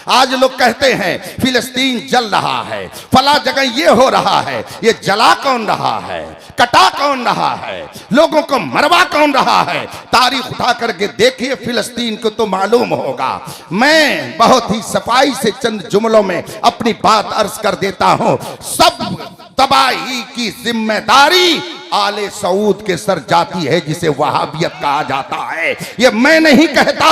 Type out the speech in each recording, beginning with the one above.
आज लोग कहते हैं फिलिस्तीन जल रहा है, फला जगह ये हो रहा है, ये जला कौन रहा है, कटा कौन रहा है, लोगों को मरवा कौन रहा है? तारीख उठा करके देखिए फिलिस्तीन को तो मालूम होगा। मैं बहुत ही सफाई से चंद जुमलों में अपनी बात अर्ज कर देता हूं। सब तबाही की जिम्मेदारी आले सऊद के सर जाती है, जिसे वहाबियत कहा जाता है। ये मैं नहीं कहता,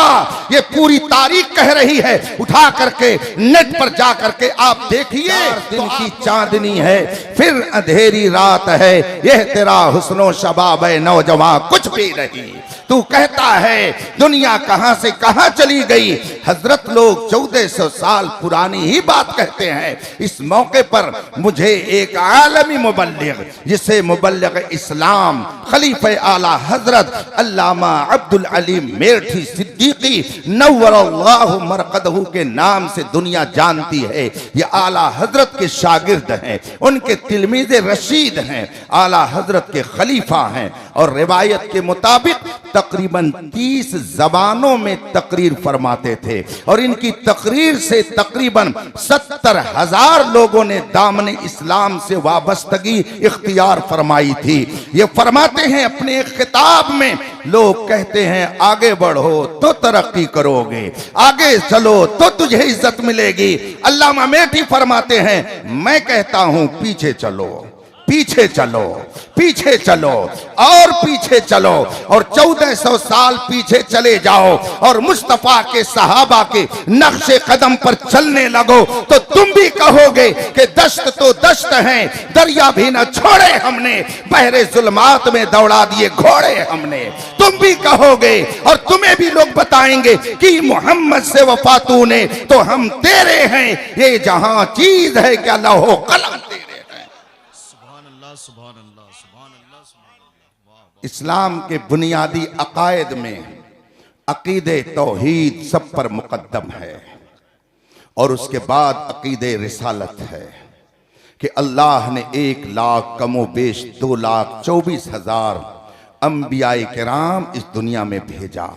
ये पूरी तारीख कह रही है। उठा करके नेट पर जा करके आप देखिए, दिन की चांदनी है फिर अंधेरी रात है, यह तेरा हुस्नो शबाब है नौजवान कुछ भी नहीं। तू कहता है दुनिया कहां से कहां चली गई। हजरत लोग 1400 साल पुरानी ही बात कहते हैं। इस मौके पर मुझे एक आलमी मुबल्लिग, जिसे मुबल्लिग इस्लाम खलीफे आला हजरत अल्लामा अब्दुल अलीम मेरठी सिद्दीकी नव्वरल्लाहु मरकदहू के नाम से दुनिया जानती है। ये आला हजरत के शागिर्द हैं, उनके तिलमीज़े रशीद हैं, आला हजरत के खलीफा हैं और रिवायत के मुताबिक तकरीबन 30 जबानों में तकरीर फरमाते थे और इनकी तकरीर से तकरीबन 70,000 लोगों ने दामन इस्लाम से वाबस्तगी इख्तियार फरमाई थी। ये फरमाते हैं अपने एक खिताब में, लोग कहते हैं आगे बढ़ो तो तरक्की करोगे, आगे चलो तो तुझे इज्जत मिलेगी। अल्लामा मेरठी फरमाते हैं मैं कहता हूं पीछे चलो, पीछे चलो, पीछे चलो और पीछे चलो और 1400 साल पीछे चले जाओ और मुस्तफा के सहाबा के नक्शे कदम पर चलने लगो तो तुम भी कहोगे कि दश्त तो दश्त हैं, दरिया भी न छोड़े हमने, बहरे जुल्मात में दौड़ा दिए घोड़े हमने। तुम भी कहोगे और तुम्हें भी लोग बताएंगे कि मोहम्मद से वफा तूने तो हम तेरे हैं, ये जहां चीज है क्या लौहो कलम तेरे। इस्लाम के बुनियादी अकायद में अकीदे तौहीद सब पर मुकद्दम है और उसके बाद अकीदे रिसालत है कि अल्लाह ने 1 लाख कमो बेश 2,24,000 अंबियाए किराम इस दुनिया में भेजा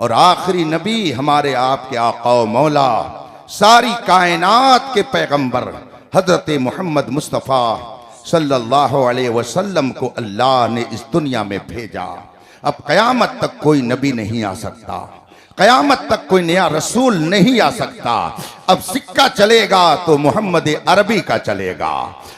और आखिरी नबी हमारे आपके आका मौला सारी कायनात के पैगंबर हजरत मोहम्मद मुस्तफ़ा सल्लल्लाहु अलैहि वसल्लम को अल्लाह ने इस दुनिया में भेजा। अब कयामत तक कोई नबी नहीं आ सकता, कयामत तक कोई नया रसूल नहीं आ सकता। अब सिक्का चलेगा तो मोहम्मद अरबी का चलेगा,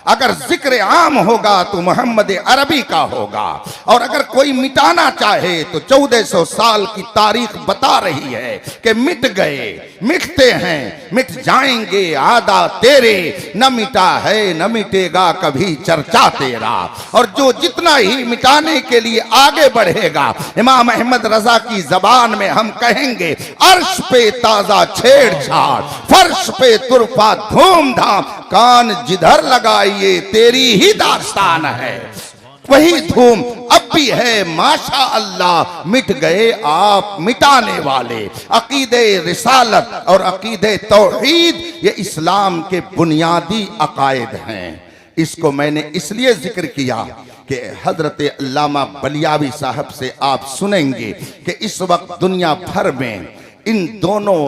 अगर जिक्र आम होगा तो मोहम्मद अरबी का होगा और अगर कोई मिटाना चाहे तो 1400 साल की तारीख बता रही है कि मिट गए, मिटते हैं, मिट जाएंगे आदा तेरे, न मिटा है न मिटेगा कभी चर्चा तेरा। और जो जितना ही मिटाने के लिए आगे बढ़ेगा, इमाम अहमद रजा की जबान में हम कहेंगे अर्श पे ताजा छेड़छाड़, फर्श पे तुरफा धूमधाम, कान जिधर लगाइए तेरी ही दास्तान है, वही धूम अब भी है माशा अल्लाह। मिट गए आप मिटाने वाले। अकीदे रिसालत और अकीदे तौहीद ये इस्लाम के बुनियादी अकायद हैं। इसको मैंने इसलिए जिक्र किया कि हजरत अल्लामा बलियावी साहब से आप सुनेंगे कि इस वक्त दुनिया भर में इन दोनों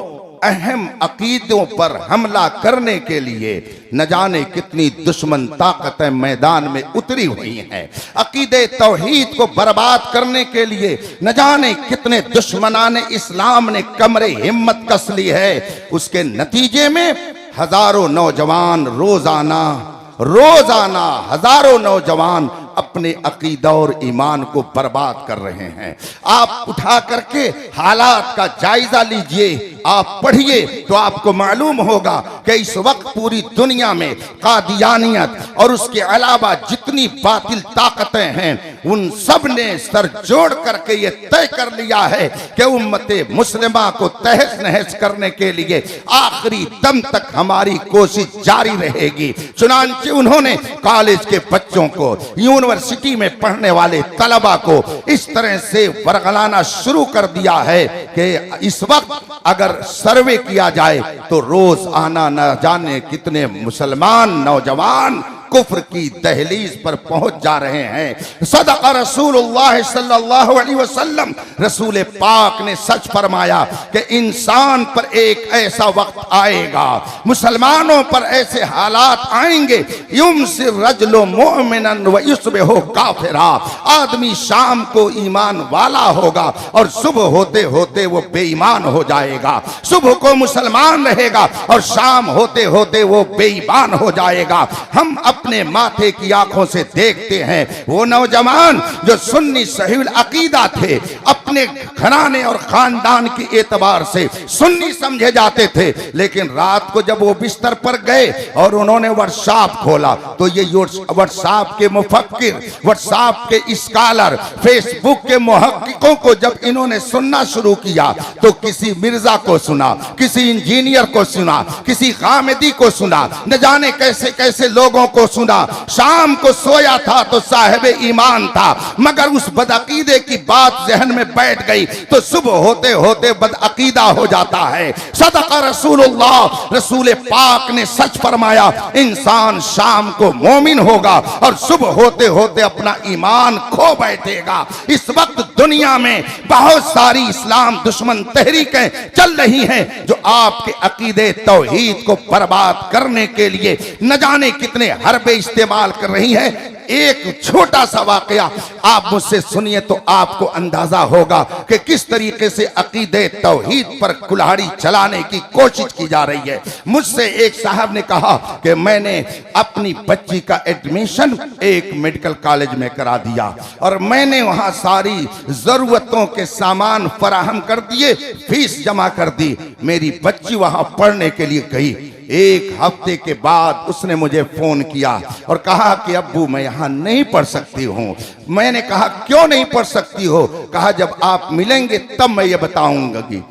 अहम अकीदों पर हमला करने के लिए न जाने कितनी दुश्मन ताकतें मैदान में उतरी हुई हैं। अकीदे तौहीद को बर्बाद करने के लिए न जाने कितने दुश्मनाने इस्लाम ने कमरे हिम्मत कस ली है। उसके नतीजे में हजारों नौजवान रोजाना हजारों नौजवान अपने अकीदा और ईमान को बर्बाद कर रहे हैं। आप उठा करके हालात का जायजा लीजिए, आप पढ़िए तो आपको मालूम होगा कि इस वक्त पूरी दुनिया में कादियानियत और उसके अलावा जितनी बातिल ताकतें हैं उन सब ने सर जोड़ करके ये तय कर लिया है कि उम्मते मुस्लिमा को तहस नहस करने के लिए आखिरी दम तक हमारी कोशिश जारी रहेगी। चुनांचे उन्होंने कॉलेज के बच्चों को, यूनिवर्सिटी में पढ़ने वाले तलबा को इस तरह से वरगलाना शुरू कर दिया है कि इस वक्त अगर सर्वे किया जाए तो रोज आना न जाने कितने मुसलमान नौजवान कुफ्र की दहलीज पर पहुंच जा रहे हैं। सदक़ रसूलुल्लाह सल्लल्लाहु अलैहि वसल्लम, रसूल पाक ने सच फरमाया कि इंसान पर एक ऐसा वक्त आएगा, मुसलमानों पर ऐसे हालात आएंगे, युमसिर रजुलु मुमिनन व युस्बिहु काफिरा, आदमी शाम को ईमान वाला होगा और सुबह होते होते वो बेईमान हो जाएगा। सुबह को मुसलमान रहेगा और शाम होते होते वो बेईमान हो जाएगा। हम अपने माथे की आंखों से देखते हैं वो नौजवान जो सुन्नी सहीह अकीदा थे, अपने घराने और खानदान के एतबार से सुन्नी समझे जाते थे, लेकिन रात को जब वो बिस्तर पर गए और उन्होंने व्हाट्सएप खोला तो ये व्हाट्सएप के मुफक्किर, व्हाट्सएप के स्कॉलर, फेसबुक के मुहक्किकों को जब इन्होंने सुनना शुरू किया तो किसी मिर्जा को सुना, किसी इंजीनियर को सुना, किसी खामिदी को सुना, न जाने कैसे कैसे लोगों को सुना। शाम को सोया था तो साहिब ईमान था, मगर उस बदअकीदे की बात जहन में बैठ गई तो सुबह होते होते बदअकीदा हो जाता है। सदक़ रसूलुल्लाह, रसूल पाक ने सच फरमाया, इंसान शाम को मोमिन होगा और सुबह होते होते अपना ईमान खो बैठेगा। इस वक्त दुनिया में बहुत सारी इस्लाम दुश्मन तहरीकें चल रही हैं जो आपके अकीदे तौहीद को बर्बाद करने के लिए न जाने कितने हरबे इस्तेमाल कर रही हैं। एक छोटा सा वाकया आप मुझसे सुनिए तो आपको अंदाजा होगा कि किस तरीके से अकीदे तौहीद पर कुल्हाड़ी चलाने की कोशिश की जा रही है। मुझसे एक साहब ने कहा कि मैंने अपनी बच्ची का एडमिशन एक मेडिकल कॉलेज में करा दिया और मैंने वहां सारी जरूरतों के सामान फराहम कर दिए, फीस जमा कर दी। मेरी बच्ची वहां पढ़ने के लिए गई। एक हफ्ते के बाद उसने मुझे फोन किया और कहा कि अब्बू मैं यहाँ नहीं पढ़ सकती हूँ। मैंने कहा क्यों नहीं पढ़ सकती हो? कहा जब आप मिलेंगे तब मैं ये बताऊंगा। कि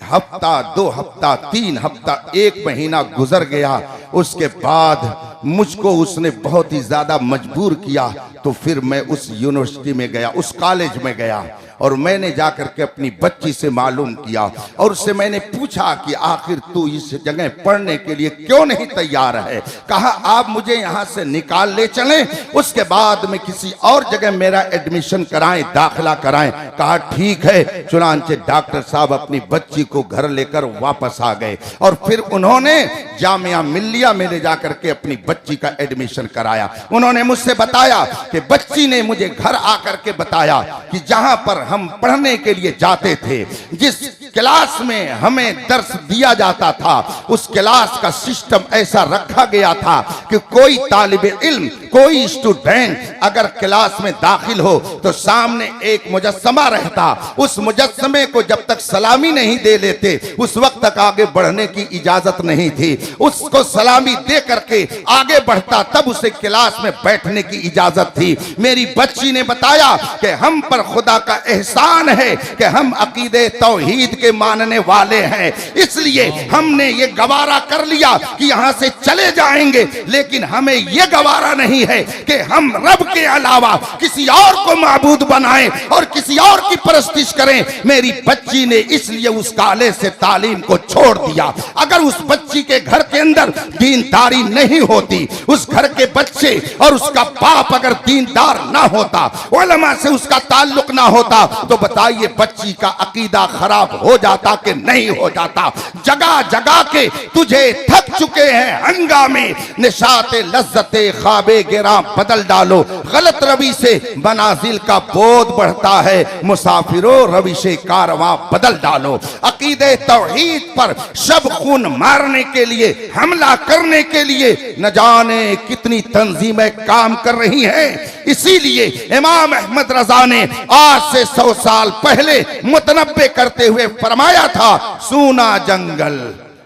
हफ्ता, 2 हफ्ता, 3 हफ्ता, 1 महीना गुजर गया। उसके बाद मुझको उसने बहुत ही ज्यादा मजबूर किया तो फिर मैं उस यूनिवर्सिटी में गया, उस कॉलेज में गया और मैंने जाकर के अपनी बच्ची से मालूम किया और उससे मैंने पूछा कि आखिर तू इस जगह पढ़ने के लिए क्यों नहीं तैयार है? कहा आप मुझे यहाँ से निकाल ले चलें, उसके बाद में किसी और जगह मेरा एडमिशन कराएं, दाखिला कराएं। कहा ठीक है। चुनांचे डॉक्टर साहब अपनी बच्ची को घर लेकर वापस आ गए और फिर उन्होंने जामिया मिल्लिया में ले जाकर के अपनी बच्ची का एडमिशन कराया। उन्होंने मुझसे बताया कि बच्ची ने मुझे घर आकर के बताया कि जहां पर हम पढ़ने के लिए जाते थे, जिस क्लास में हमें दर्स दिया जाता था, उस क्लास का सिस्टम ऐसा रखा गया था कि कोई तालिब इल्म, कोई स्टूडेंट अगर क्लास में दाखिल हो तो सामने एक मुजस्समा रहता। उस मुजस्समे को जब तक सलामी नहीं दे लेते उस वक्त तक आगे बढ़ने की इजाजत नहीं थी। उसको सलामी दे करके आगे बढ़ता तब उसे क्लास में बैठने की इजाजत थी। मेरी बच्ची ने बताया कि हम पर खुदा का एहसान है कि हम अकीदे तौहीद के मानने वाले हैं, इसलिए हमने ये गवारा कर लिया कि यहां से चले जाएंगे, लेकिन हमें ये गवारा नहीं है कि हम रब के अलावा किसी और को माबूद बनाएं और किसी और की परस्तिश करें। मेरी बच्ची ने इसलिए उस कॉलेज से तालीम को छोड़ दिया। अगर उस बच्ची के घर के अंदर दीनदारी नहीं होती, उस घर के बच्चे और उसका बाप अगर दीनदार ना होता, उलमा से उसका ताल्लुक ना होता, तो बताइए बच्ची का अकीदा खराब हो जाता कि नहीं हो जाता? जगह जगह के तुझे थक चुके हैं हंगामे, निशाते लज्जते ख्वाबे गिरा बदल डालो। गलत रवि से मनाजिल का बोध बढ़ता है, मुसाफिरों रवि से कारवां बदल डालो। अकीदे तौहीद पर शब खून मारने के लिए, हमला करने के लिए न जाने कितनी तंजीमें काम कर रही हैं। इसीलिए इमाम अहमद रजा ने आज से 100 साल पहले मुतनब्बे करते हुए फरमाया था, सूना जंगल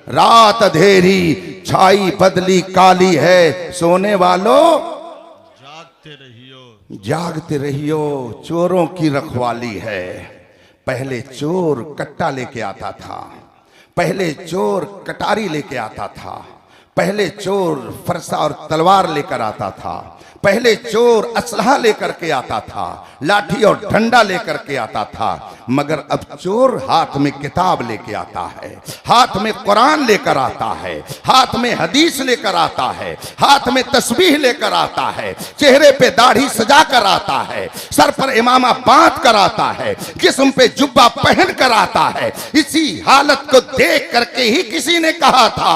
रात अंधेरी छाई बदली काली है, सोने वालों जागते रहियो चोरों की रखवाली है। पहले चोर कट्टा लेके आता था, पहले चोर कटारी लेके आता था, पहले चोर फरसा और तलवार लेकर आता था, पहले चोर असलहा लेकर के आता था, लाठी और डंडा लेकर के आता था, मगर अब चोर हाथ में किताब लेके आता है, हाथ में कुरान लेकर आता है, हाथ में हदीस लेकर आता है, हाथ में तस्बीह लेकर आता है, चेहरे पे दाढ़ी सजा कर आता है, सर पर इमामा बांध कर आता है, जिस्म पे जुब्बा पहन कर आता है। इसी हालत को देख करके ही किसी ने कहा था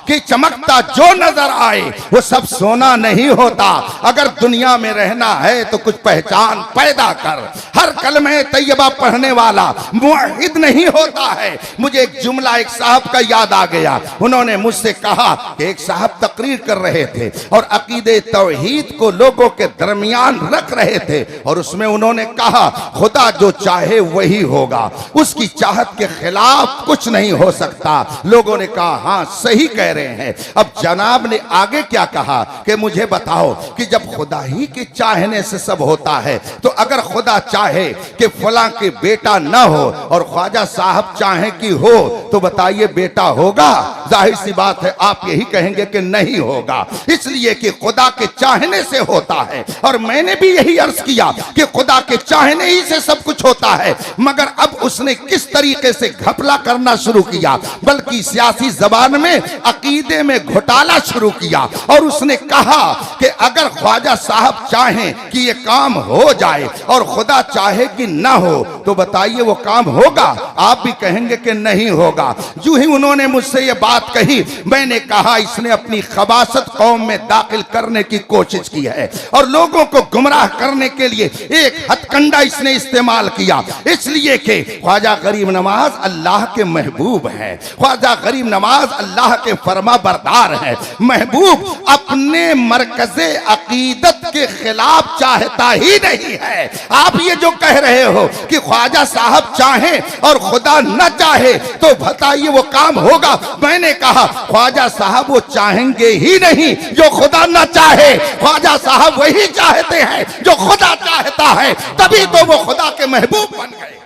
कि चमकता जो नजर आए वो सब सोना नहीं होता। अगर दुनिया में रहना है तो कुछ पहचान पैदा कर। हर कलमे तैयबा पढ़ने वाला मुअहिद नहीं होता है। मुझे एक जुमला एक साहब का याद आ गया। उन्होंने मुझसे कहा कि एक साहब तकरीर कर रहे थे और अकीदे तौहीद को लोगों के दरमियान रख रहे थे, और उसमें उन्होंने कहा खुदा जो चाहे वही होगा, उसकी चाहत के खिलाफ कुछ नहीं हो सकता। लोगों ने कहा हाँ सही कह रहे हैं। अब जनाब ने आगे क्या कहा कि मुझे बताओ कि जब खुदा ही के चाहने से सब होता है, तो अगर खुदा चाहे कि फलां के बेटा न हो और ख्वाजा साहब चाहे कि हो, तो बताइए बेटा होगा? जाहिर सी बात है आप यही कहेंगे कि नहीं होगा, इसलिए कि खुदा के चाहने से होता है। और मैंने भी यही अर्ज किया कि खुदा के चाहने ही से सब कुछ होता है, मगर अब उसने किस तरीके से घपला करना शुरू किया, बल्कि सियासी जबान में अकीदे में घोटाला शुरू किया। और उसने कहा कि अगर ख्वाजा साहब चाहें कि ये काम हो जाए और खुदा चाहे कि ना हो, तो बताइए वो काम होगा? आप भी कहेंगे कि नहीं होगा। जो ही उन्होंने मुझसे ये बात कही, मैंने कहा इसने अपनी खबासत कौम में दाखिल करने की कोशिश की है और लोगों को गुमराह करने के लिए एक हथकंडा इसने इस्तेमाल किया। इसलिए कि ख्वाजा गरीब नवाज अल्लाह के महबूब है, ख्वाजा गरीब नवाज अल्लाह के फरमा बरदार है। महबूब अपने मरकज़े अकीदत के खिलाफ चाहता ही नहीं है। आप ये जो कह रहे हो कि ख्वाजा साहब चाहे और खुदा न चाहे, तो बताइए वो काम होगा? मैंने कहा ख्वाजा साहब वो चाहेंगे ही नहीं जो खुदा न चाहे, ख्वाजा साहब वही चाहते हैं जो खुदा चाहता है, तभी तो वो खुदा के महबूब बन गए।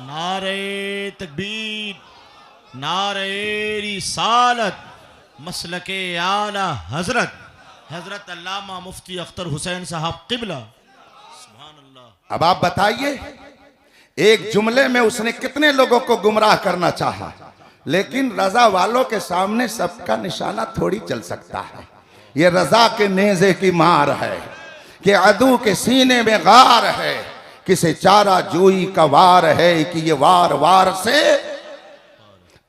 नारे तकबीर, नारे रिसालत, मसलके आला हजरत हजरत अल्लामा मुफ्ती अख्तर हुसैन साहब किबला। सुभान अल्लाह। अब आप बताइए, एक जुमले में उसने कितने लोगों को गुमराह करना चाहा, लेकिन रजा वालों के सामने सबका निशाना थोड़ी चल सकता है। ये रजा के नेज़े की मार है कि अदू के सीने में गार है, किसे चारा जोई का वार है कि ये वार वार से।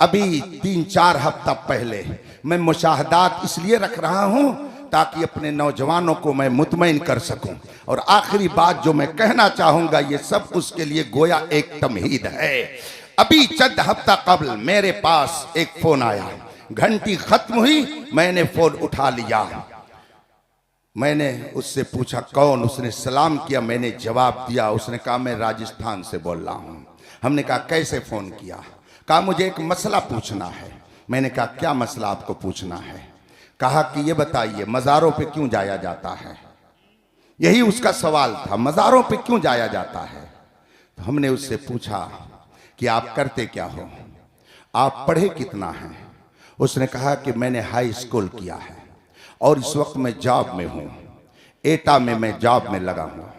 अभी 3-4 हफ्ता पहले मैं मुशाहदात इसलिए रख रहा हूं ताकि अपने नौजवानों को मैं मुतमईन कर सकूं, और आखिरी बात जो मैं कहना चाहूंगा ये सब उसके लिए गोया एक तमहीद है। अभी चंद हफ्ता कबल मेरे पास एक फोन आया, घंटी खत्म हुई, मैंने फोन उठा लिया। मैंने उससे पूछा कौन? उसने सलाम किया, मैंने जवाब दिया। उसने कहा मैं राजस्थान से बोल रहा हूं। हमने कहा कैसे फोन किया? कहा मुझे एक मसला पूछना है। मैंने कहा क्या मसला आपको पूछना है? कहा कि ये बताइए मज़ारों पे क्यों जाया जाता है? यही उसका सवाल था, मज़ारों पे क्यों जाया जाता है? तो हमने उससे पूछा कि आप करते क्या हो, आप पढ़े कितना हैं? उसने कहा कि मैंने हाई स्कूल किया है और इस वक्त मैं जॉब में हूँ, एटा में मैं जॉब में लगा हूँ,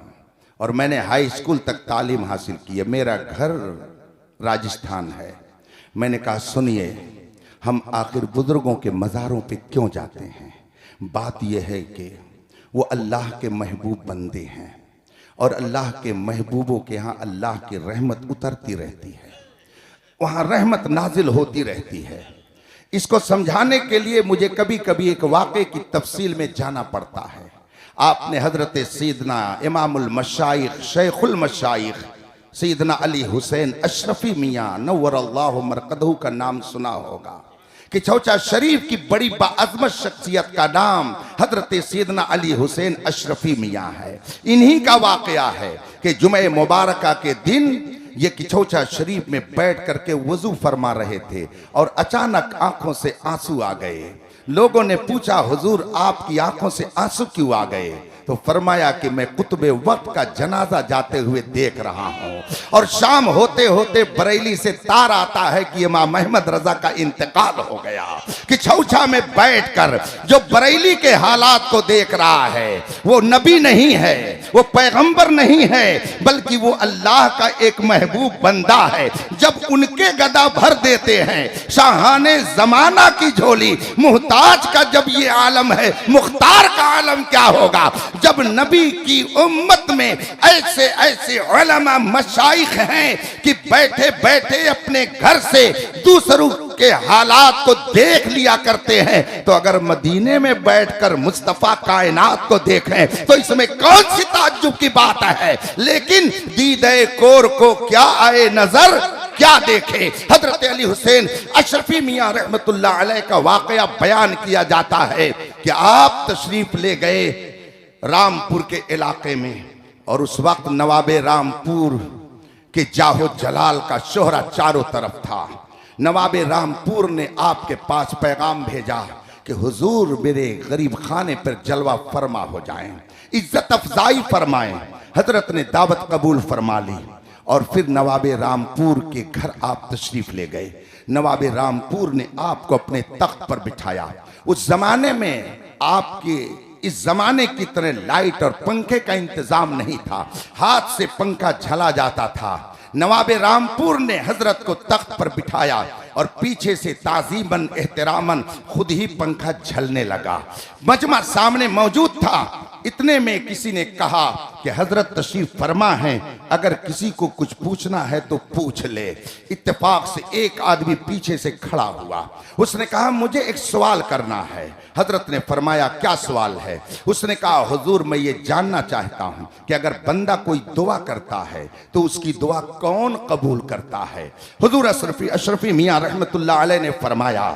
और मैंने हाई स्कूल तक तालीम हासिल की है, मेरा घर राजस्थान है। मैंने कहा सुनिए, हम आखिर बुजुर्गों के मज़ारों पे क्यों जाते हैं? बात यह है कि वो अल्लाह के महबूब बंदे हैं और अल्लाह के महबूबों के यहाँ अल्लाह की रहमत उतरती रहती है, वहाँ रहमत नाजिल होती रहती है। इसको समझाने के लिए मुझे कभी कभी एक वाक़े की तफसील में जाना पड़ता है। आपने हजरत सैयदना इमामुल मशाइख शेखुल मशाइख सैयदना अली हुसैन अशरफी मियाँ नव्वरल्लाहु मरकदहू का नाम सुना होगा कि चौचा शरीफ की बड़ी बाअज़मत शख्सियत का नाम हजरत सैयदना अली हुसैन अशरफी मियाँ है। इन्हीं का वाक़या है कि जुमे मुबारका के दिन ये किचौचा शरीफ में बैठ करके वजू फरमा रहे थे और अचानक आंखों से आंसू आ गए। लोगों ने पूछा हुजूर आपकी आंखों से आंसू क्यों आ गए? तो फरमाया कि मैं कुतुबे वक्त का जनाजा जाते हुए देख रहा हूँ और शाम होते होते बरेली से तार आता है कि इमाम अहमद रजा का इंतकाल हो गया। कि छौछा में बैठकर जो बरेली के हालात को देख रहा है वो नबी नहीं है, वो पैगंबर नहीं है, बल्कि वो अल्लाह का एक महबूब बंदा है। जब उनके गदा भर देते हैं शाहाने जमाना की झोली, मुहताज का जब ये आलम है, मुख्तार का आलम क्या होगा। जब नबी की उम्मत में ऐसे ऐसे उलमा मशाइख हैं कि बैठे बैठे अपने घर से दूसरों के हालात को देख लिया करते हैं, तो अगर मदीने में बैठकर मुस्तफा कायनात को देखें तो इसमें कौन सी ताज्जुब की बात है। लेकिन दीदे कोर को क्या आए नजर, क्या देखे। हजरत अली हुसैन अशरफी मियां रहमतुल्लाह अलैह का वाकया बयान किया जाता है कि आप तशरीफ ले गए रामपुर के इलाके में और उस वक्त नवाबे रामपुर के जाहो जलाल का शोहरा चारों तरफ था। नवाबे रामपुर ने आपके पास पैगाम भेजा कि हुजूर मेरे गरीब खाने पर जलवा फरमा हो जाएं, इज्जत अफजाई फरमाएं। हजरत ने दावत कबूल फरमा ली और फिर नवाबे रामपुर के घर आप तशरीफ ले गए। नवाबे रामपुर ने आपको अपने तख्त पर बिठाया। उस जमाने में आपके इस जमाने की तरह लाइट और पंखे का इंतजाम नहीं था, हाथ से पंखा झला जाता था। नवाबे रामपुर ने हजरत को तख्त पर बिठाया और पीछे से ताजीमन एहतरामन खुद ही पंखा झलने लगा। मजमा सामने मौजूद था। इतने में किसी ने कहा कि हजरत तशरीफ फरमा है, अगर किसी को कुछ पूछना है तो पूछ ले। इत्तेफाक से एक आदमी पीछे से खड़ा हुआ। उसने कहा मुझे एक सवाल करना है। हजरत ने फरमाया क्या सवाल है। उसने कहा हुजूर मैं ये जानना चाहता हूँ कि अगर बंदा कोई दुआ करता है तो उसकी दुआ कौन कबूल करता है। हुजूर अशरफी मियां रहमतुल्लाह अलैह ने फरमाया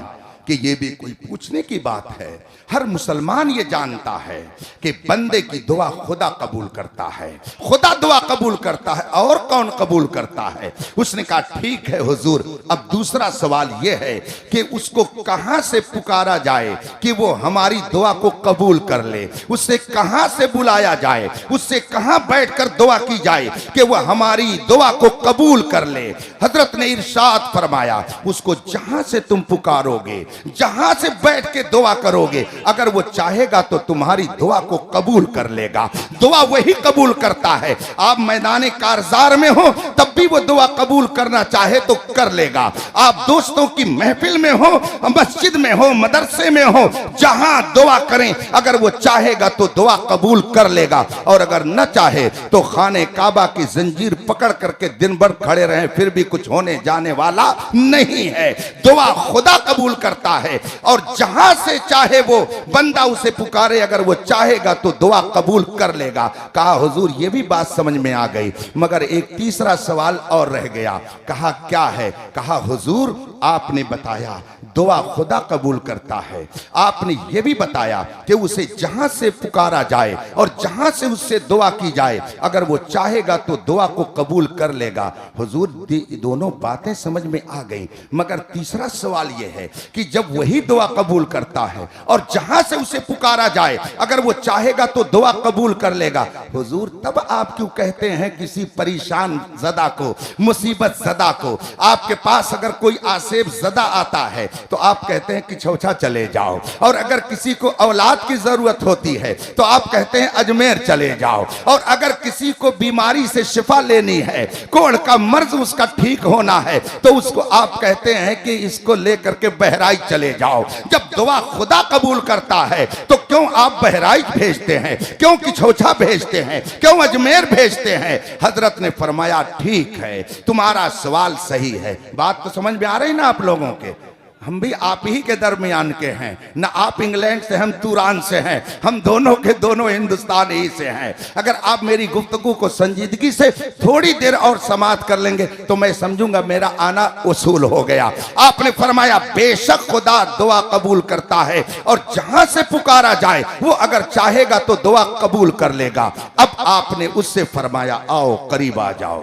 कि ये भी कोई पूछने की बात है। हर मुसलमान ये जानता है कि बंदे की दुआ खुदा कबूल करता है, खुदा दुआ कबूल करता है, और कौन कबूल करता है। उसने कहा ठीक है हुजूर, अब दूसरा सवाल ये है कि उसको कहां से पुकारा जाए कि वो हमारी दुआ को कबूल कर ले, उससे कहां से बुलाया जाए, उससे कहां बैठकर दुआ की जाए कि वो हमारी दुआ को कबूल कर ले। हजरत ने इरशाद फरमाया उसको जहां से तुम पुकारोगे, जहां से बैठ के दुआ करोगे, अगर वो चाहेगा तो तुम्हारी दुआ को कबूल कर लेगा। दुआ वही कबूल करता है। आप मैदान कारजार में हो तब भी वो दुआ कबूल करना चाहे तो कर लेगा। आप दोस्तों की महफिल में हो, मस्जिद में हो, मदरसे में हो, जहां दुआ करें, अगर वो चाहेगा तो दुआ कबूल कर लेगा, और अगर न चाहे तो खाने काबा की जंजीर पकड़ करके दिन भर खड़े रहे फिर भी कुछ होने जाने वाला नहीं है। दुआ खुदा कबूल करता है और जहां से चाहे वो बंदा उसे पुकारे, अगर वो चाहेगा तो दुआ कबूल कर लेगा। कहा हुजूर ये भी बात समझ में आ गई, मगर एक तीसरा सवाल और रह गया। कहा क्या है। कहा हुजूर आपने बताया दुआ खुदा कबूल करता है, आपने ये भी बताया कि उसे जहां से पुकारा जाए और जहां से उससे दुआ की जाए, अगर वो चाहेगा तो दुआ को कबूल कर लेगा। हुजूर दोनों बातें समझ में आ गई, मगर तीसरा सवाल यह है कि जब वही दुआ कबूल करता है और जहां से उसे पुकारा जाए, अगर वो चाहेगा तो दुआ कबूल कर लेगा, हुजूर तब आप क्यों कहते हैं किसी परेशान ज़दा को, मुसीबत ज़दा को, आपके पास अगर कोई आसेब ज़दा आता है तो आप कहते हैं कि छौछा चले जाओ, और अगर किसी को औलाद की जरूरत होती है तो आप कहते हैं अजमेर चले जाओ, और अगर किसी को बीमारी से शिफा लेनी है, कोढ़ का मर्ज उसका ठीक होना है, तो उसको आप कहते हैं कि इसको लेकर के बहराइच चले जाओ। जब दुआ खुदा कबूल करता है तो क्यों आप बहराइच भेजते हैं, क्यों किछौछा भेजते हैं, क्यों अजमेर भेजते हैं। हजरत ने फरमाया ठीक है तुम्हारा सवाल सही है। बात तो समझ में आ रही ना आप लोगों के। हम भी आप ही के दरमियान के हैं, ना आप इंग्लैंड से, हम तुरान से हैं, हम दोनों के दोनों हिंदुस्तान ही से हैं। अगर आप मेरी गुफ्तगू को संजीदगी से थोड़ी देर और समाप्त कर लेंगे तो मैं समझूंगा मेरा आना वसूल हो गया। आपने फरमाया बेशक खुदा दुआ कबूल करता है और जहां से पुकारा जाए वो अगर चाहेगा तो दुआ कबूल कर लेगा। अब आपने उससे फरमाया आओ करीब आ जाओ।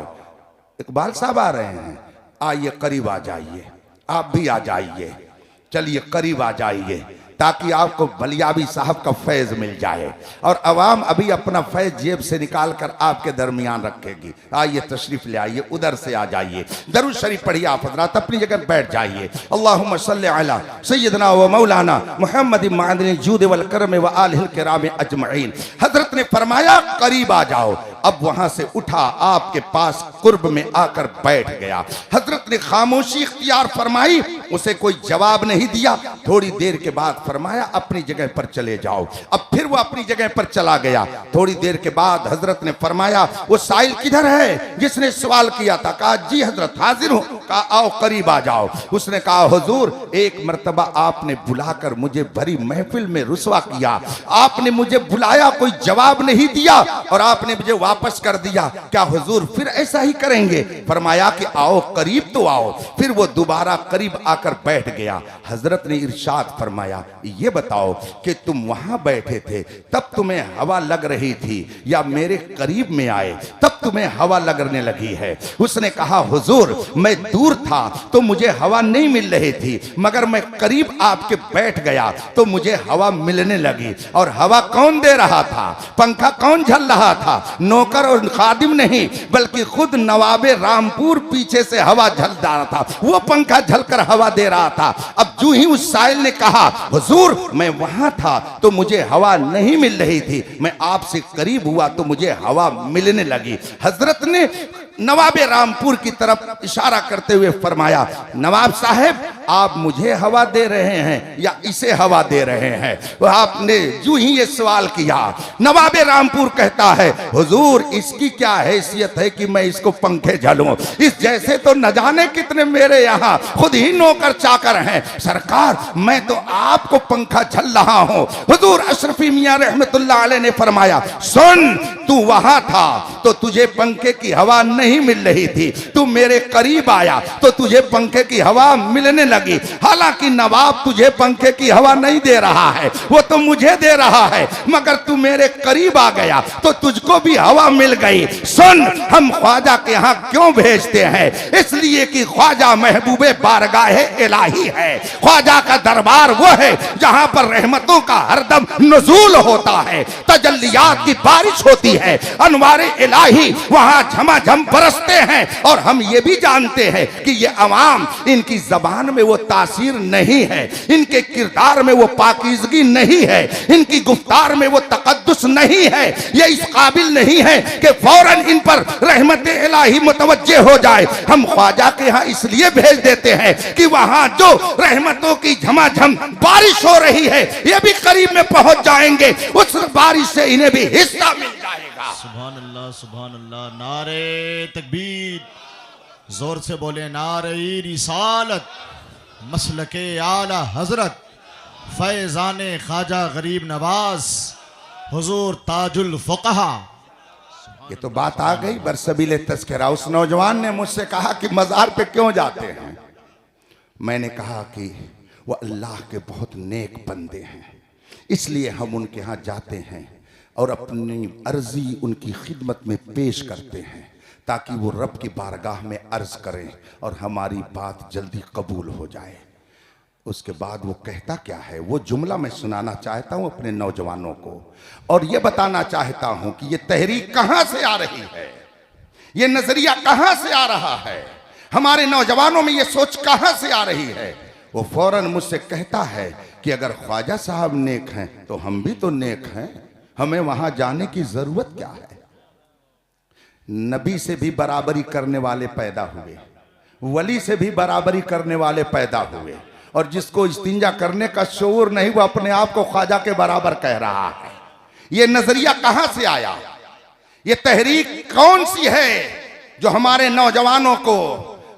इकबाल साहब आ रहे हैं, आइए करीब आ जाइए, आप भी आ जाइए, चलिए करीब आ जाइए। ताकि आपको बलियाबी साहब का फैज मिल जाए और अवाम अभी अपना फैज जेब से निकाल कर आपके दरमियान रखेगी। आइए तशरीफ ले आइए, उधर से आ जाइए, दरूद शरीफ पढ़िए आप हज़रात, अपनी जगह बैठ जाइए। अल्लाहुम्मा सल्ली अला सय्यदना व मौलाना मुहम्मद मादनी जूद वल करम व आलिहिल किराम अजमईन। हजरत ने फरमाया करीब आ जाओ। अब वहां से उठा, आपके पास कुर्ब में आकर बैठ गया। हजरत ने खामोशी इख्तियार फरमाई, उसे कोई जवाब नहीं दिया। थोड़ी देर के बाद फरमाया अपनी जगह पर चले जाओ। अब फिर वो अपनी जगह पर चला गया। थोड़ी देर के बाद हजरत ने फरमाया वो साइल किधर है जिसने सवाल किया था? कहा जी हजरत हाजिर हूं। कहा आओ करीब आ जाओ। उसने कहा हुजूर एक मर्तबा आपने बुलाकर मुझे भरी महफिल में रुसवा किया, आपने मुझे बुलाया, कोई जवाब नहीं दिया और आपने मुझे वापस कर दिया। क्या हुजूर फिर ऐसा ही करेंगे? फरमाया कि आओ करीब तो आओ। फिर वो दोबारा करीब आकर बैठ गया। हजरत ने इरशाद फरमाया ये बताओ कि तुम वहां बैठे थे तब तुम्हें हवा लग रही थी या मेरे करीब में आए तब तुम्हें हवा लगने लगी है? उसने कहा हुजूर मैं दूर था तो मुझे हवा नहीं मिल रही थी, मगर मैं करीब आपके बैठ गया तो मुझे हवा मिलने लगी। और हवा कौन दे रहा था? पंखा कौन झल रहा था? नौकर और खादिम नहीं, बल्कि खुद नवाबे रामपुर पीछे से हवा झल रहा था, वो पंखा झलकर हवा दे रहा था। अब जो ही उस साइल ने कहा हुजूर मैं वहां था तो मुझे हवा नहीं मिल रही थी, मैं आपसे करीब हुआ तो मुझे हवा मिलने लगी। हजरत ने नवाबे रामपुर की तरफ इशारा करते हुए फरमाया नवाब साहब आप मुझे हवा दे रहे हैं या इसे हवा दे रहे हैं? वह आपने जो ही ये सवाल किया, नवाबे रामपुर कहता है हुजूर इसकी क्या हैसियत है कि मैं इसको पंखे झलूं? इस जैसे तो न जाने कितने मेरे यहाँ खुद ही नौकर चाकर हैं। सरकार मैं तो आपको पंखा झल रहा हूं। हुजूर अशरफी मियां रहमतुल्लाह अलैह ने फरमाया सुन तू वहां था तो तुझे पंखे की हवा नहीं मिल रही थी, तू मेरे करीब आया तो तुझे पंखे की हवा मिलने लगी। हालांकि नवाब तुझे पंखे की हवा नहीं दे रहा है, वो तो मुझे दे रहा है, मगर तू मेरे करीब आ गया तो तुझको भी हवा मिल गई। सुन हम ख्वाजा के यहाँ क्यों भेजते हैं? इसलिए कि ख्वाजा महबूबे बारगाह इलाही है। ख्वाजा का दरबार वो है जहां पर रहमतों का हरदम नुज़ूल होता है, तजल्लियात की बारिश होती है, अनवारे इलाही वहां झमाझम बरसते हैं। और हम ये भी जानते हैं कि ये अवाम इनकी जबान में वो तासीर नहीं है, इनके किरदार में वो पाकीज़गी नहीं है, इनकी गुफ्तार में वो तकद्दुस नहीं है, ये इस काबिल नहीं है कि फौरन इन पर रहमत इलाही मुतवज्जे हो जाए। हम ख्वाजा के यहाँ इसलिए भेज देते हैं कि वहां जो रहमतों की झमाझम बारिश हो रही है ये भी करीब में पहुंच जाएंगे, उस बारिश से इन्हें भी हिस्सा मिल जाएगा। सुभान अल्लाह सुभान अल्लाह। नारे तकबीर, जोर से बोले नारे रिसालत, मसलके आला हजरत, फैजाने ख्वाजा गरीब नवाज, हुजूर ताजुल फुक़हा। ये तो बात आ गई बरसबील तज़किरा। उस नौजवान ने मुझसे कहा कि मज़ार पे क्यों जाते हैं? मैंने कहा कि वो अल्लाह के बहुत नेक बंदे हैं, इसलिए हम उनके यहाँ जाते हैं और अपनी अर्जी उनकी खिदमत में पेश करते हैं ताकि वो रब की बारगाह में अर्ज करें और हमारी बात जल्दी कबूल हो जाए। उसके बाद वो कहता क्या है, वो जुमला मैं सुनाना चाहता हूँ अपने नौजवानों को और ये बताना चाहता हूँ कि ये तहरीक कहाँ से आ रही है, ये नजरिया कहाँ से आ रहा है, हमारे नौजवानों में ये सोच कहाँ से आ रही है। वो फौरन मुझसे कहता है कि अगर ख्वाजा साहब नेक हैं तो हम भी तो नेक हैं, हमें वहां जाने की जरूरत क्या है? नबी से भी बराबरी करने वाले पैदा हुए, वली से भी बराबरी करने वाले पैदा हुए, और जिसको इस्तिंजा करने का शऊर नहीं वो अपने आप को ख्वाजा के बराबर कह रहा है। ये नजरिया कहां से आया? ये तहरीक कौन सी है जो हमारे नौजवानों को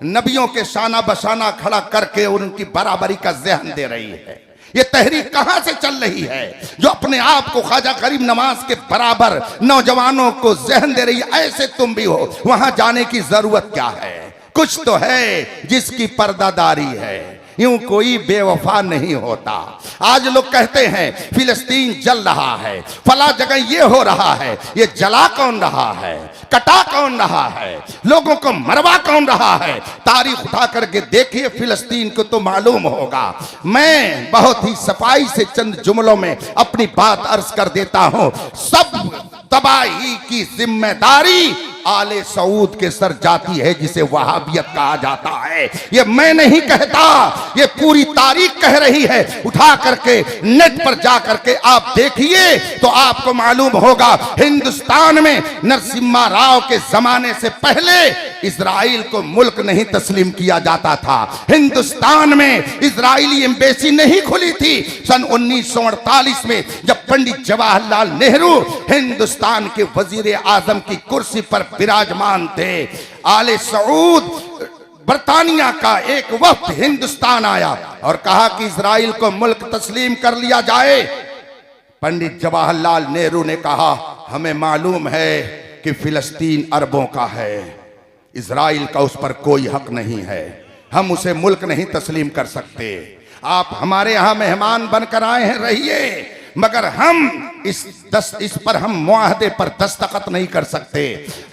नबियों के शाना बशाना खड़ा करके उनकी बराबरी का ज़हन दे रही है? ये तहरीक कहां से चल रही है जो अपने आप को ख्वाजा गरीब नवाज के बराबर नौजवानों को ज़हन दे रही है? ऐसे तुम भी हो, वहां जाने की जरूरत क्या है? कुछ तो है जिसकी पर्दादारी है, यूं कोई बेवफा नहीं होता। आज लोग कहते हैं फिलिस्तीन जल रहा है, फला जगह ये हो रहा है, ये जला कौन रहा है, कटा कौन रहा है, लोगों को मरवा कौन रहा है। तारीख उठा करके देखिए फिलिस्तीन को तो मालूम होगा। मैं बहुत ही सफाई से चंद जुमलों में अपनी बात अर्ज कर देता हूं। सब तबाही की जिम्मेदारी आले सऊद के सर जाती है, जिसे वहाबियत कहा जाता है। ये मैं नहीं कहता, ये पूरी तारीख कह रही है। उठा करके नेट पर जा करके आप देखिए तो आपको मालूम होगा, हिंदुस्तान में नरसिम्हा राव के जमाने से पहले इजराइल को मुल्क नहीं तस्लीम किया जाता था। हिंदुस्तान में इजरायली एम्बेसी नहीं खुली थी। सन 1948 में जब पंडित जवाहरलाल नेहरू हिंदुस्तान के वजीर आजम की कुर्सी पर विराजमान थे, आले सऊद बरतानिया का एक वक्त हिंदुस्तान आया और कहा कि इजराइल को मुल्क तस्लीम कर लिया जाए। पंडित जवाहरलाल नेहरू ने कहा, हमें मालूम है कि फिलिस्तीन अरबों का है, इजराइल का उस पर कोई हक नहीं है, हम उसे मुल्क नहीं तस्लीम कर सकते। आप हमारे यहां मेहमान बनकर आए हैं, रहिए, मगर हम इस पर हम मुआहदे पर दस्तखत नहीं कर सकते।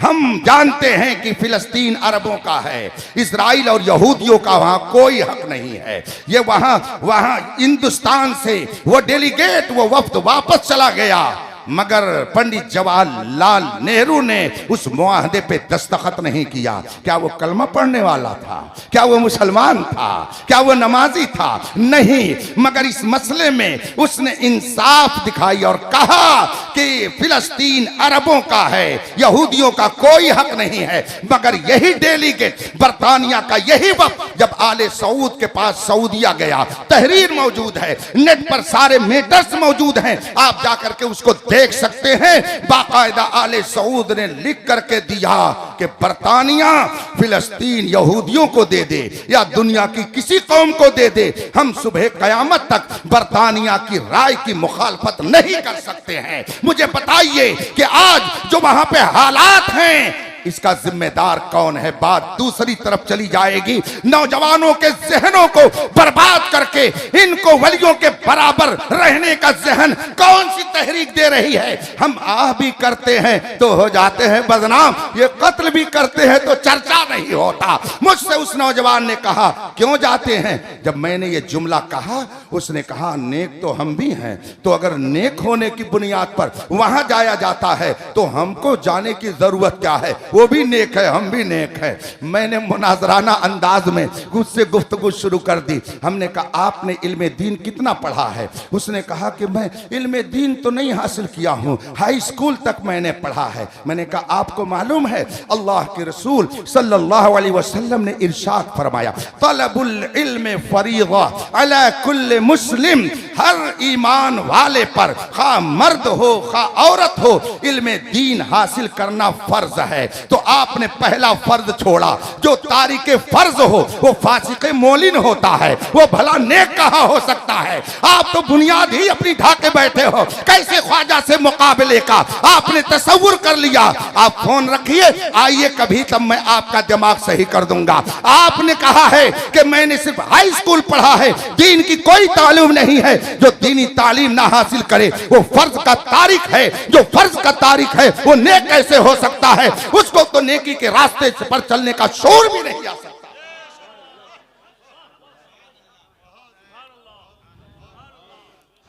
हम जानते हैं कि फिलिस्तीन अरबों का है, इजराइल और यहूदियों का वहां कोई हक नहीं है। ये वहां हिंदुस्तान से वो डेलीगेट, वो वफ्द वापस चला गया, मगर पंडित जवाहरलाल नेहरू ने उस मुआहदे पे दस्तखत नहीं किया। क्या वो कलमा पढ़ने वाला था? क्या वो मुसलमान था? क्या वो नमाजी था? नहीं, मगर इस मसले में उसने इंसाफ दिखाई और कहा कि फिलिस्तीन अरबों का है, यहूदियों का कोई हक नहीं है। मगर यही डेलीगेट बरतानिया का यही वक्त जब आले सऊद के पास सऊदिया गया, तहरीर मौजूद है, नेट पर सारे मेटर्स मौजूद हैं, आप जाकर के उसको देख सकते हैं। बाकायदा आले सऊद ने लिख करके दिया कि बरतानिया फिलिस्तीन यहूदियों को दे दे या दुनिया की किसी कौम को दे दे, हम सुबह कयामत तक बरतानिया की राय की मुखालफत नहीं कर सकते हैं। मुझे बताइए कि आज जो वहां पे हालात हैं, इसका जिम्मेदार कौन है? बात दूसरी तरफ चली जाएगी। नौजवानों के जहनों को बर्बाद करके इनको वलियों के बराबर रहने का जहन कौन सी तहरीक दे रही है? हम आह भी करते हैं तो हो जाते हैं बदनाम, ये कत्ल भी करते हैं तो चर्चा नहीं होता। मुझसे उस नौजवान ने कहा, क्यों जाते हैं? जब मैंने ये जुमला कहा, उसने कहा, नेक तो हम भी हैं, तो अगर नेक होने की बुनियाद पर वहां जाया जाता है तो हमको जाने की जरूरत क्या है? वो भी नेक है, हम भी नेक है। मैंने मुनाजराना अंदाज में उससे गुफ्तगू शुरू कर दी। हमने कहा, आपने इल्मे दीन कितना पढ़ा है? उसने कहा कि मैं इल्मे दीन तो नहीं हासिल किया हूँ, हाई स्कूल तक मैंने पढ़ा है। मैंने कहा, आपको मालूम है अल्लाह के रसूल सल्लल्लाहु अलैहि वसल्लम ने इरशाद फरमाया, तलबुल इल्म फरीज़ा अला कुल्ल मुस्लिम, हर ईमान वाले पर, खा मर्द हो खा औरत हो, इल्मे दीन हासिल करना फर्ज है। तो आपने पहला फर्ज छोड़ा। जो तारीके फर्ज हो वो फासिके मोलिन होता है, वो भला नेक कहाँ हो सकता है? आप तो बुनियाद ही अपनी ढाके बैठे हो। कैसे ख्वाजा से मुकाबले का आपने तसव्वुर कर लिया? आप फोन रखिए, आइए कभी, तब मैं आपका दिमाग सही कर दूंगा। आपने कहा है कि मैंने सिर्फ हाई स्कूल पढ़ा है, दीन की कोई तालीम नहीं है। जो दीनी तालीम ना हासिल करे वो फर्ज का तारिक है। जो फर्ज का तारिक है वो नेक कैसे हो सकता है? उसको तो नेकी के रास्ते पर चलने का शोर भी नहीं आ सकता।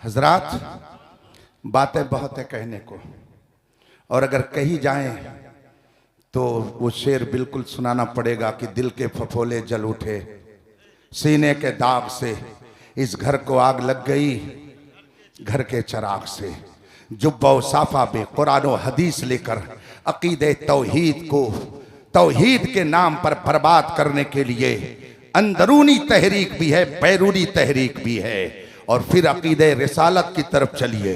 हजरात, बातें बहुत है कहने को, और अगर कही जाएं तो वो शेर बिल्कुल सुनाना पड़ेगा कि दिल के फफोले जल उठे, सीने के दाग से इस घर को आग लग गई, घर के चिराग से। जुब्बा व साफा में कुरान व हदीस लेकर अकीदे तौहीद को तौहीद के नाम पर बर्बाद करने के लिए अंदरूनी तहरीक भी है, बैरूनी तहरीक भी है। और फिर अकीदे रिसालत की तरफ चलिए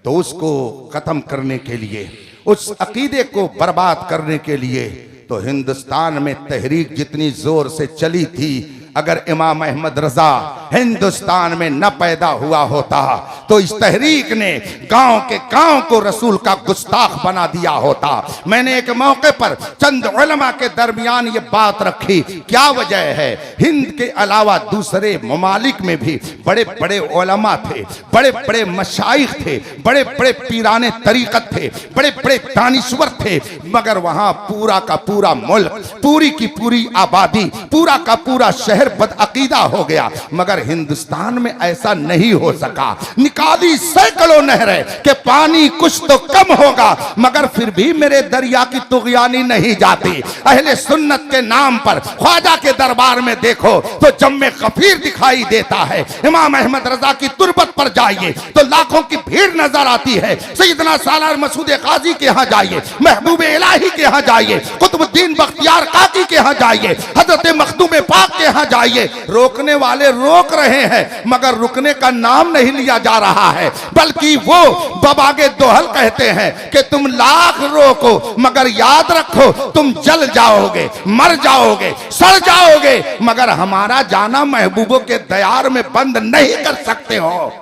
तो उसको ख़त्म करने के लिए, उस अकीदे को बर्बाद करने के लिए तो हिंदुस्तान में तहरीक जितनी जोर से चली थी, अगर इमाम अहमद रजा हिंदुस्तान में न पैदा हुआ होता तो इस तहरीक ने गांव के गांव को रसूल का गुस्ताख बना दिया होता। मैंने एक मौके पर चंद उलमा के दरमियान ये बात रखी, क्या वजह है, हिंद के अलावा दूसरे ममालिक में भी बड़े बड़े उलमा थे, बड़े बड़े मशाइख थे, बड़े बड़े पीराने तरीकत थे, बड़े बड़े दानिश्वर थे, मगर वहां पूरा का पूरा मुल्क, पूरी की पूरी आबादी, पूरा का पूरा शहर बदअकीदा हो गया। मगर हिंदुस्तान में ऐसा नहीं हो सका। निकाली सैकड़ों नहरें के पानी कुछ तो कम होगा, मगर फिर भी मेरे दरिया की तुगयानी नहीं जाती। अहले सुन्नत के नाम पर ख्वाजा के दरबार में देखो तो जम्मे गफीर दिखाई देता है। इमाम अहमद रजा की तुरबत पर जाइए तो लाखों की भीड़ नजर आती है। सैयदना सालार मसूद काजी के यहाँ जाइए, महबूब इलाही के यहाँ जाइए, कुतुबुद्दीन बख्तियार काकी के यहाँ जाइए, हजरत मखदूम पाक के यहाँ जाइए। रोकने वाले रोक रहे हैं मगर रुकने का नाम नहीं लिया जा रहा है, बल्कि वो बबागे दोहल कहते हैं कि तुम लाख रोको मगर याद रखो तुम जल जाओगे, मर जाओगे, सड़ जाओगे, मगर हमारा जाना महबूबों के दयार में बंद नहीं कर सकते हो।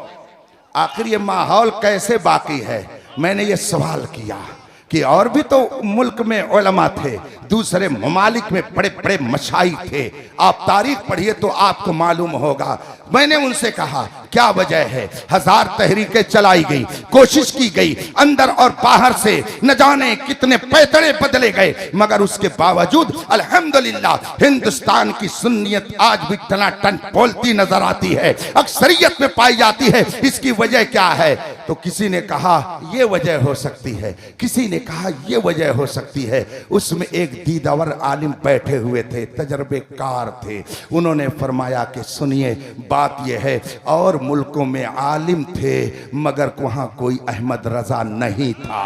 आखिर ये माहौल कैसे बाकी है? मैंने ये सवाल किया कि और भी तो मुल्क में उलमा थे, दूसरे ममालिक में बड़े बड़े मशाइख थे, आप तारीख पढ़िए तो आपको मालूम होगा। मैंने उनसे कहा क्या वजह है? हजार तहरीकें चलाई गई, कोशिश की गई, अंदर और बाहर से न जाने कितने पैतरे बदले गए, मगर उसके बावजूद अल्हम्दुलिल्लाह हिंदुस्तान की सुन्नियत आज भी टनाटन बोलती नजर आती है, अक्सरियत में पाई जाती है। इसकी वजह क्या है? तो किसी ने कहा ये वजह हो सकती है, किसी ने कहा ये वजह हो सकती है। उसमें एक दीदावर आलिम बैठे हुए थे, तजर्बेकार थे, उन्होंने फरमाया कि सुनिए बात यह है, और मुल्कों में आलिम थे मगर वहां कोई अहमद रजा नहीं था।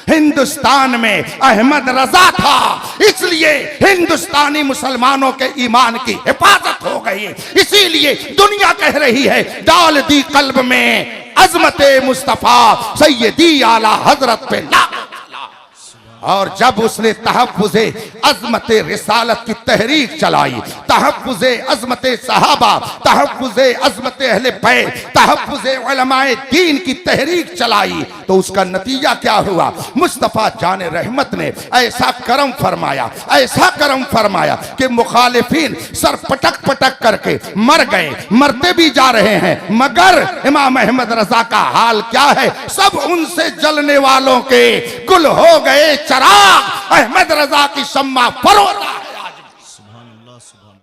हिंदुस्तान में अहमद रजा था, इसलिए हिंदुस्तानी मुसलमानों के ईमान की हिफाजत हो गई। इसीलिए दुनिया कह रही है डाल दी कल्ब में अजमत मुस्तफा सैयदी आला हजरत पे ला। और जब उसने तहफ़्फ़ुज़े अज़मत रिसालत की तहरीक चलाई, तहफ़्फ़ुज़े अज़मत सहाबा, तहफ़्फ़ुज़े अज़मत अहले बैत, तहफ़्फ़ुज़े उलमाए दीन की तहरीक चलाई, तो उसका नतीजा क्या हुआ? मुस्तफ़ा जाने रहमत ने ऐसा करम फरमाया, ऐसा करम फरमाया कि मुखालिफीन सर पटक पटक करके मर गए, मरते भी जा रहे हैं, मगर इमाम अहमद रजा का हाल क्या है? सब उनसे जलने वालों के गुल हो गए चराग, अहमद रजा की शम्मा फरोजा।